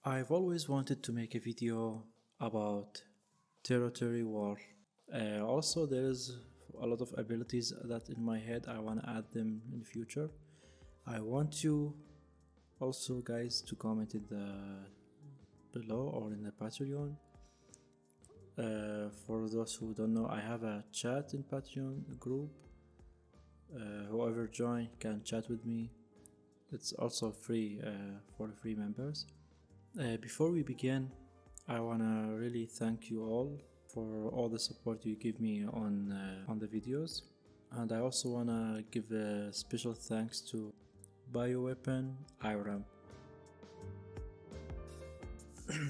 I've always wanted to make a video about territory war. Also, there is a lot of abilities that in my head I want to add them in the future. I want you also guys to comment in the below or in the Patreon. For those who don't know, I have a chat in Patreon group. Whoever join can chat with me. It's also free for free members. Before we begin, I wanna really thank you all for all the support you give me on the videos, and I also wanna give a special thanks to Bioweapon IRAM.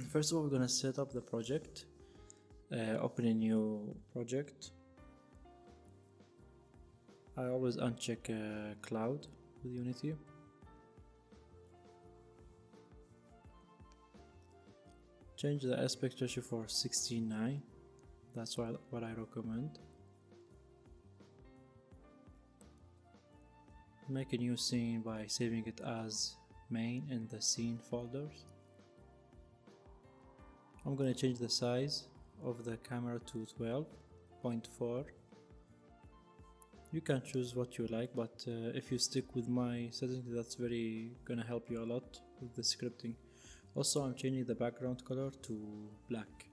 First of all, we're gonna set up the project. Open a new project. I always uncheck cloud with Unity. Change the aspect ratio for 16:9. That's what I recommend. Make a new scene by saving it as main in the scene folders. I'm gonna change the size of the camera to 12.4. You can choose what you like, but if you stick with my settings, that's very gonna help you a lot with the scripting. Also, I'm changing the background color to black.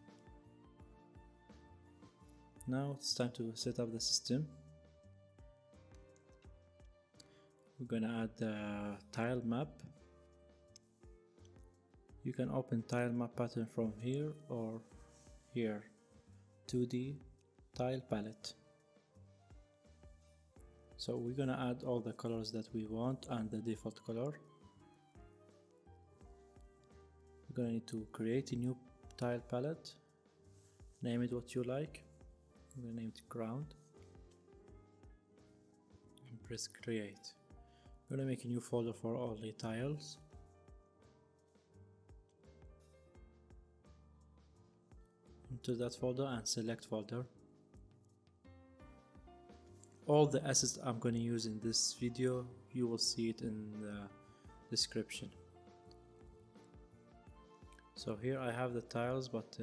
Now it's time to set up the system. We're gonna add the tile map. You can open tile map pattern from here or here. 2D tile palette. So we're gonna add all the colors that we want and the default color. We're gonna need to create a new tile palette. Name it what you like. I'm gonna name it ground. And press create. I'm gonna make a new folder for all the tiles. Into that folder and select folder. All the assets I'm going to use in this video, you will see it in the description. So here I have the tiles, but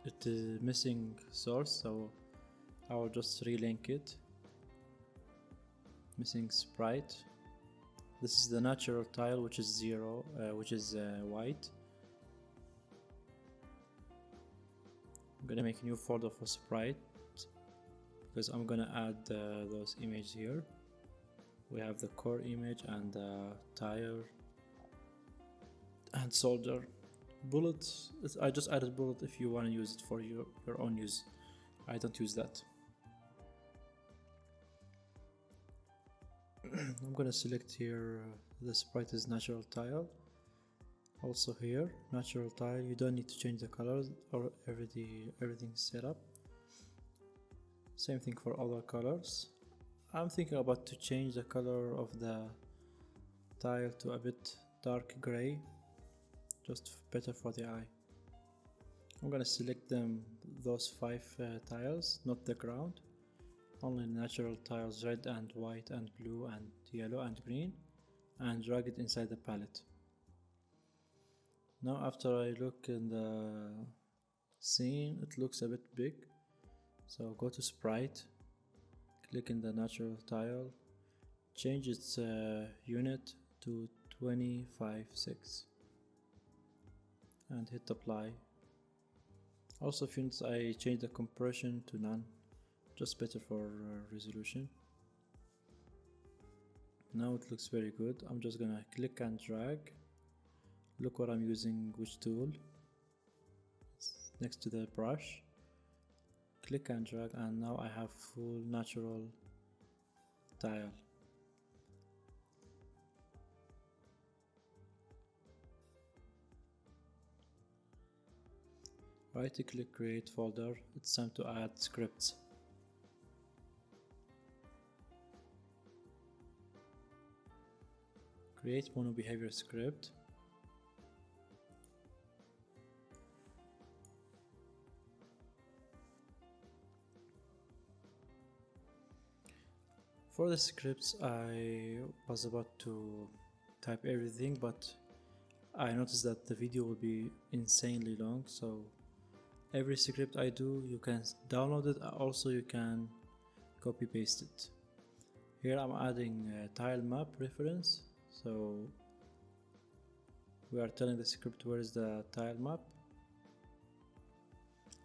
it is missing source, so I will just relink it. Missing sprite. This is the natural tile, which is 0, which is white. I'm gonna make a new folder for sprite because I'm gonna add those images here. We have the core image and the tire and soldier. Bullets, I just added bullet if you want to use it for your own use. I don't use that. I'm gonna select here the sprite is natural tile. Also here, natural tile, you don't need to change the colors or everything's set up. Same thing for other colors. I'm thinking about to change the color of the tile to a bit dark gray, just better for the eye. I'm gonna select those 5 tiles, not the ground, only natural tiles, red and white and blue and yellow and green, and drag it inside the palette. Now after I look in the scene, it looks a bit big, so go to sprite, click in the natural tile, change its unit to 25.6 and hit apply. Also since I changed the compression to none, just better for resolution. Now it looks very good. I'm just gonna click and drag. Look what I'm using, which tool. It's next to the brush. Click and drag, and now I have full natural tile. Right click, create folder. It's time to add scripts. Create mono behavior script. For the scripts, I was about to type everything, but I noticed that the video will be insanely long, so every script I do, you can download it, also you can copy paste it. Here I'm adding a tile map reference, so we are telling the script where is the tile map,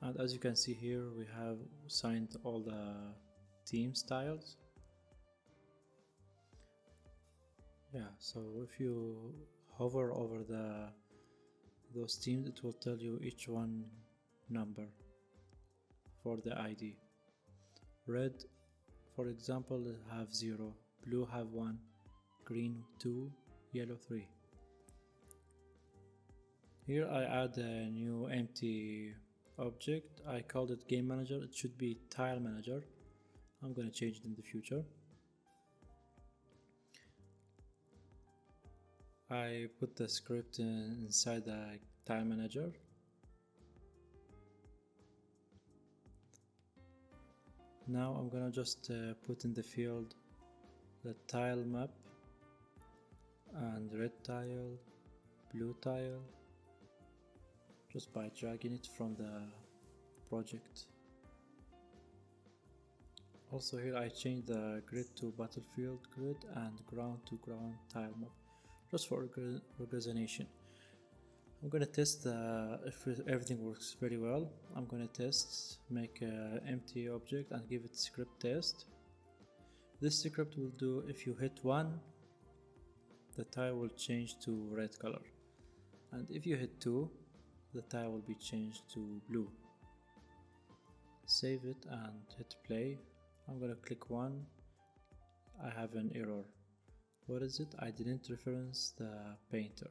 and as you can see here we have signed all the themes tiles. Yeah, so if you hover over those themes, it will tell you each one number for the ID. Red, for example, have 0, blue have 1, green 2, yellow 3. Here I add a new empty object. I called it game manager. It should be tile manager. I'm gonna change it in the future. I put the script inside the tile manager. Now I'm gonna just put in the field the tile map and red tile, blue tile, just by dragging it from the project. Also here I changed the grid to battlefield grid and ground to ground tile map, just for organization. I'm gonna test if everything works very well. I'm gonna test, make an empty object and give it script test. This script will do if you hit 1, the tile will change to red color, and if you hit 2, the tile will be changed to blue. Save it and hit play. I'm gonna click 1. I have an error. What is it? I didn't reference the painter,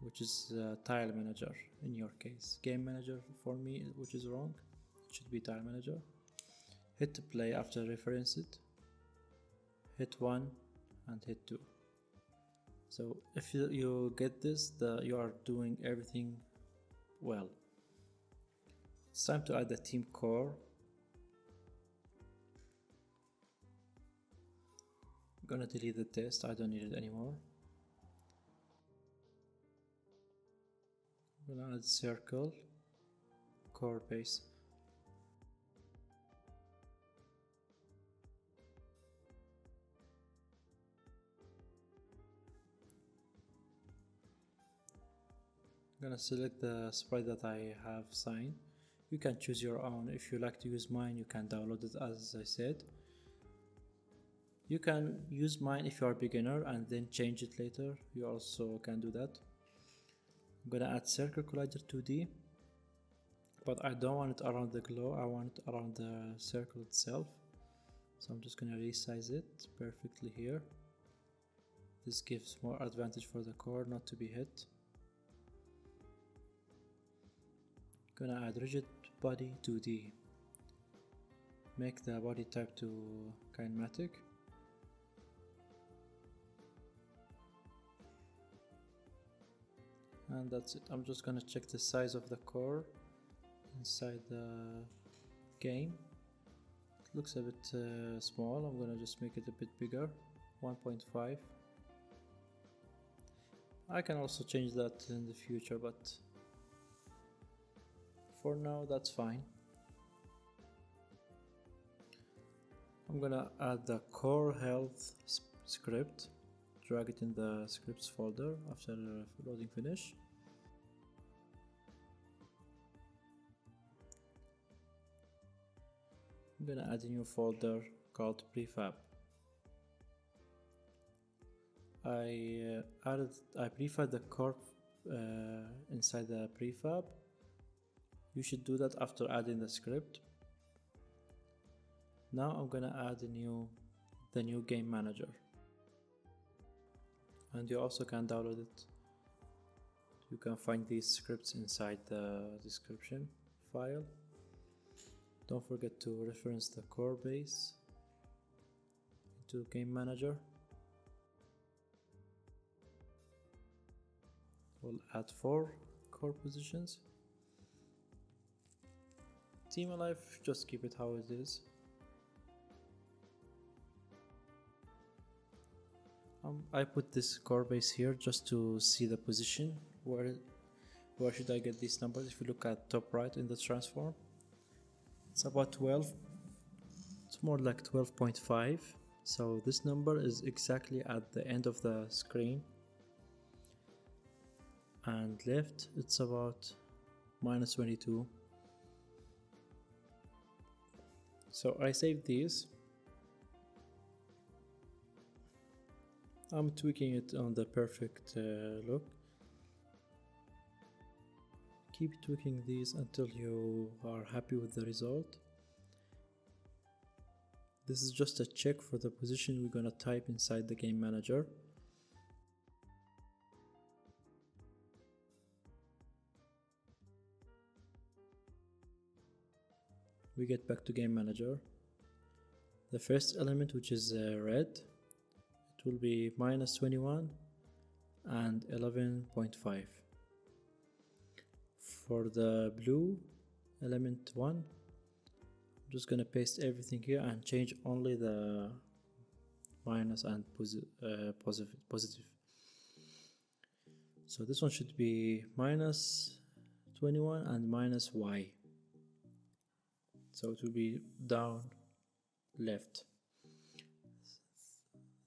which is tile manager in your case. Game manager for me, which is wrong. It should be tile manager. Hit play after reference it. Hit 1 and hit 2. So if you get this, you are doing everything well. It's time to add the team core. I'm gonna delete the test, I don't need it anymore. I'm gonna add circle, core base. I'm gonna select the sprite that I have signed. You can choose your own. If you like to use mine, you can download it as I said. You can use mine if you are a beginner and then change it later. You also can do that. I'm gonna add circle collider 2D, but I don't want it around the glow, I want it around the circle itself. So I'm just gonna resize it perfectly here. This gives more advantage for the core not to be hit. Gonna add rigid body 2D. Make the body type to kinematic. And that's it. I'm just gonna check the size of the core inside the game. It looks a bit small. I'm gonna just make it a bit bigger, 1.5. I can also change that in the future, but for now that's fine. I'm gonna add the core health script. Drag it in the scripts folder after loading finish. I'm gonna add a new folder called prefab. I prefabbed the core inside the prefab. You should do that after adding the script. Now I'm gonna add the new game manager, and you also can download it. You can find these scripts inside the description file. Don't forget to reference the core base into game manager. We'll add 4 core positions. Team alive, just keep it how it is. I put this core base here just to see the position. Where should I get these numbers? If you look at top right in the transform, it's about 12. It's more like 12.5. So this number is exactly at the end of the screen. And left, it's about minus 22. So I saved these. I'm tweaking it on the perfect look. Keep tweaking these until you are happy with the result. This is just a check for the position we're gonna type inside the game manager. We get back to game manager. The first element, which is red, it will be minus 21 and 11.5. For the blue element 1, I'm just gonna paste everything here and change only the minus and positive. So this one should be minus 21 and minus y. So it will be down left.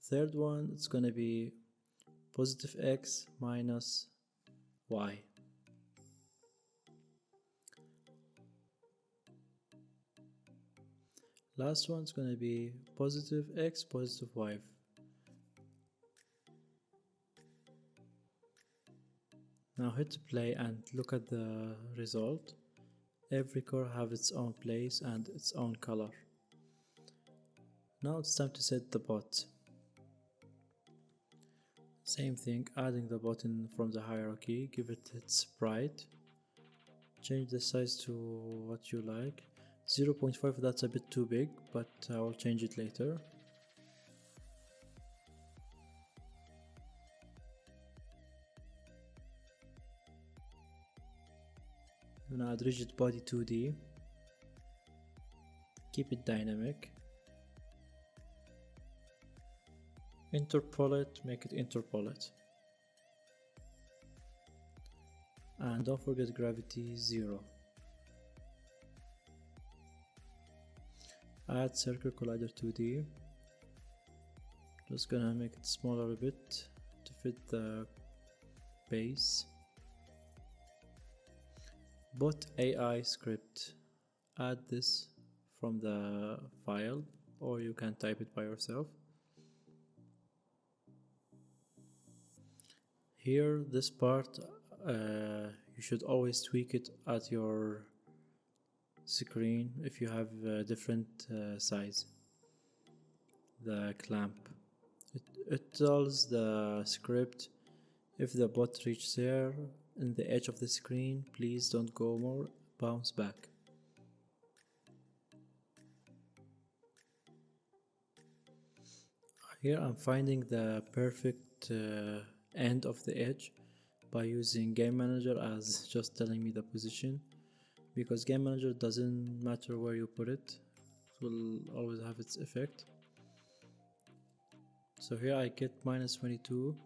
Third one, it's gonna be positive x minus y. Last one's gonna be positive x, positive y. Now hit play and look at the result. Every core have its own place and its own color. Now it's time to set the bot. Same thing, adding the button from the hierarchy, give it its sprite. Change the size to what you like. 0.5, that's a bit too big, but I will change it later. I'm gonna add rigid body 2D. Keep it dynamic. Interpolate, make it interpolate. And don't forget gravity 0. Add circle collider 2D. Just gonna make it smaller a bit to fit the base. Bot AI script. Add this from the file, or you can type it by yourself. Here, this part, you should always tweak it at your screen if you have a different size. The clamp, it tells the script if the bot reaches there in the edge of the screen, please don't go more, bounce back. Here I'm finding the perfect end of the edge by using game manager as just telling me the position, because game manager doesn't matter where you put it, it will always have its effect. So here I get minus 22.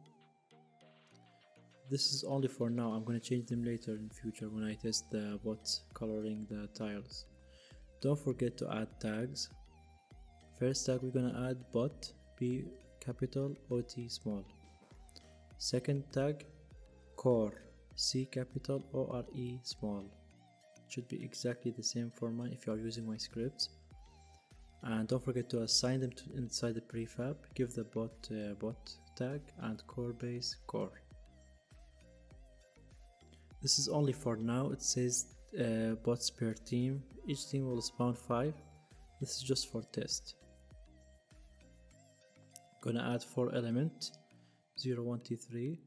This is only for now, I'm going to change them later in future when I test the bots coloring the tiles. Don't forget to add tags. First tag we're going to add bot, B capital, OT small. Second tag core, C capital, ORE small. It should be exactly the same for mine if you are using my scripts. And don't forget to assign them to inside the prefab. Give the bot bot tag and core base core. This is only for now. It says bots per team. Each team will spawn 5. This is just for test. Gonna add 4 elements. 0, 1, 2, 3.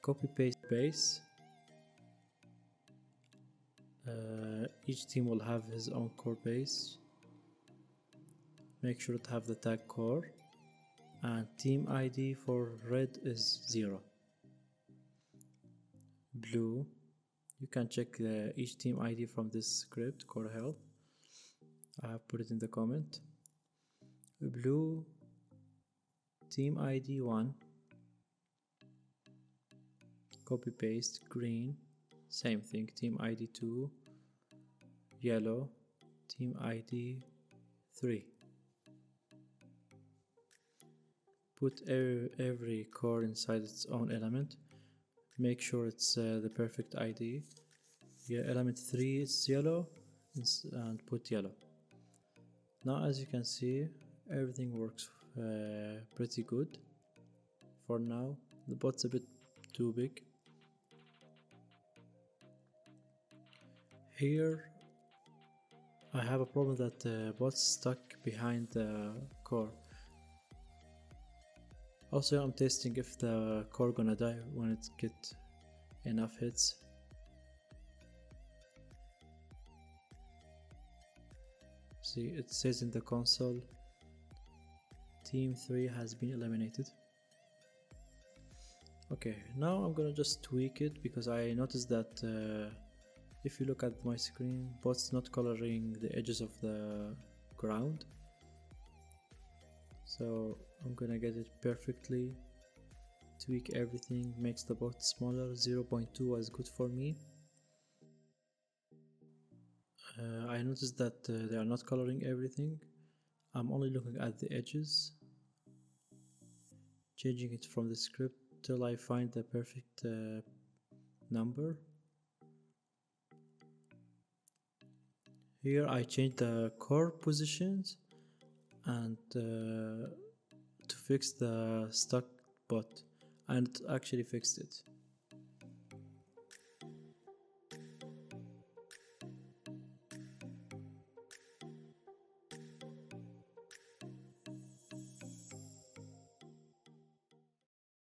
Copy paste base. Each team will have his own core base. Make sure to have the tag core. And team ID for red is 0. Blue, you can check each team ID from this script, core help. I have put it in the comment. Blue team ID 1, copy paste, green, same thing, team ID 2, yellow, team ID 3. Put every core inside its own element. Make sure it's the perfect ID. Yeah, element 3 is yellow and put yellow. Now as you can see, everything works pretty good for now. The bot's a bit too big. Here I have a problem that the bot's stuck behind the core. Also I'm testing if the core gonna die when it get enough hits. See, it says in the console team 3 has been eliminated. Okay, now I'm gonna just tweak it because I noticed that if you look at my screen, bot's not coloring the edges of the ground. So I'm gonna get it perfectly, tweak everything, makes the bot smaller. 0.2 was good for me. I noticed that they are not coloring everything. I'm only looking at the edges, changing it from the script till I find the perfect number. Here I changed the core positions and to fix the stuck bot, and it actually fixed it.